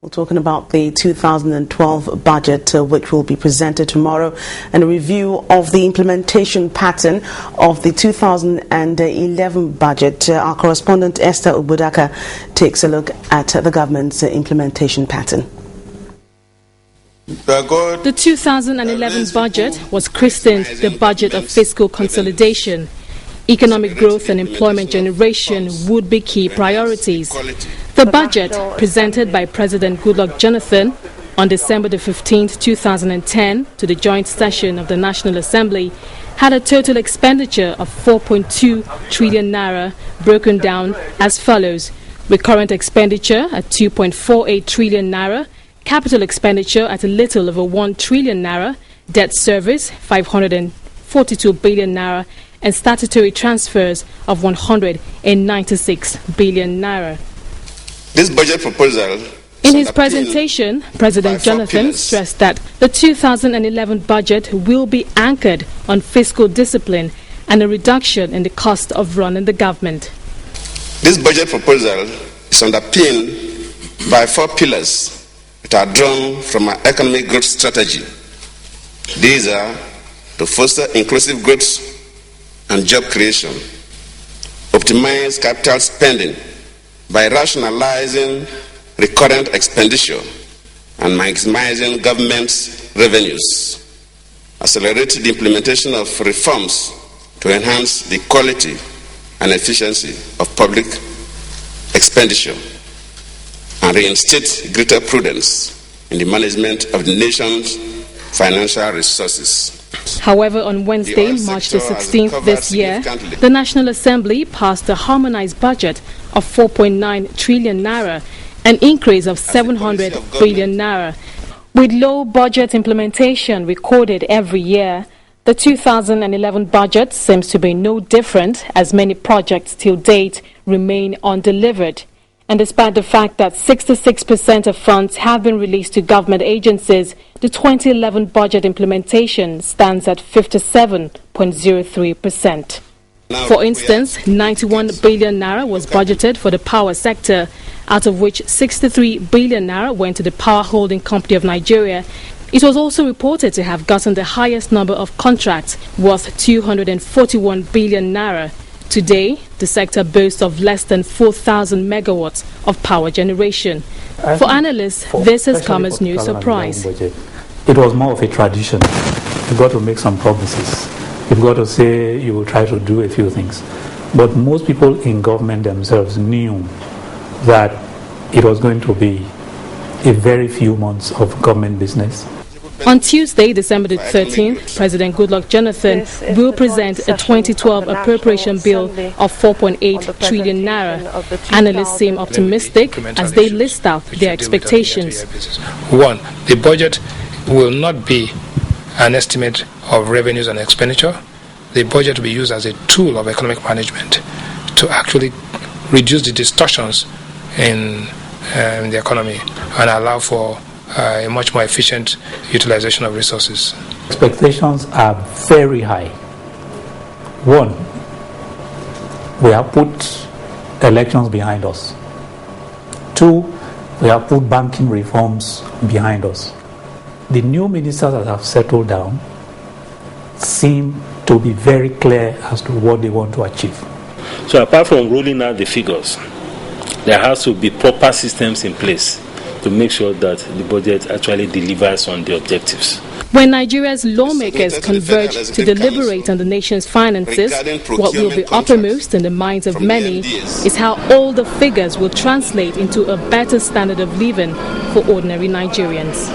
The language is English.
We're talking about the 2012 budget, which will be presented tomorrow, and a review of the implementation pattern of the 2011 budget. Our correspondent Esther Ubudaka takes a look at the government's implementation pattern. The 2011 budget was christened the budget of fiscal consolidation. Economic growth and employment generation would be key priorities. The budget, presented by President Goodluck Jonathan on December the 15th, 2010, to the joint session of the National Assembly, had a total expenditure of 4.2 trillion naira, broken down as follows: recurrent expenditure at 2.48 trillion naira, capital expenditure at a little over 1 trillion naira, debt service 542 billion naira, and statutory transfers of 196 billion naira. This budget proposal. In his presentation, President Jonathan stressed that the 2011 budget will be anchored on fiscal discipline and a reduction in the cost of running the government. This budget proposal is underpinned by 4 pillars that are drawn from our economic growth strategy. These are to foster inclusive growth and job creation, optimize capital spending by rationalizing recurrent expenditure and maximizing government's revenues, accelerate the implementation of reforms to enhance the quality and efficiency of public expenditure, and reinstate greater prudence in the management of the nation's financial resources. However, on Wednesday, March the 16th this year, the National Assembly passed a harmonized budget of 4.9 trillion naira, an increase of 700 billion naira. With low budget implementation recorded every year, the 2011 budget seems to be no different, as many projects till date remain undelivered. And despite the fact that 66% of funds have been released to government agencies, the 2011 budget implementation stands at 57.03%. For instance, 91 billion naira was budgeted for the power sector, out of which 63 billion naira went to the Power Holding Company of Nigeria. It was also reported to have gotten the highest number of contracts, worth 241 billion naira. Today, the sector boasts of less than 4,000 megawatts of power generation. For analysts, this has come as no surprise. It was more of a tradition. You've got to make some promises. You've got to say you will try to do a few things. But most people in government themselves knew that it was going to be a very few months of government business. On Tuesday, December the 13th, President Goodluck Jonathan will present a 2012 appropriation bill of 4.8 trillion naira. Analysts seem optimistic as they list out their expectations. One, the budget will not be an estimate of revenues and expenditure. The budget will be used as a tool of economic management to actually reduce the distortions in the economy and allow for a much more efficient utilization of resources. Expectations are very high. One, we have put elections behind us. Two, we have put banking reforms behind us. The new ministers that have settled down seem to be very clear as to what they want to achieve. So apart from rolling out the figures, there has to be proper systems in place to make sure that the budget actually delivers on the objectives. When Nigeria's lawmakers converge to deliberate on the nation's finances, what will be uppermost in the minds of many is how all the figures will translate into a better standard of living for ordinary Nigerians.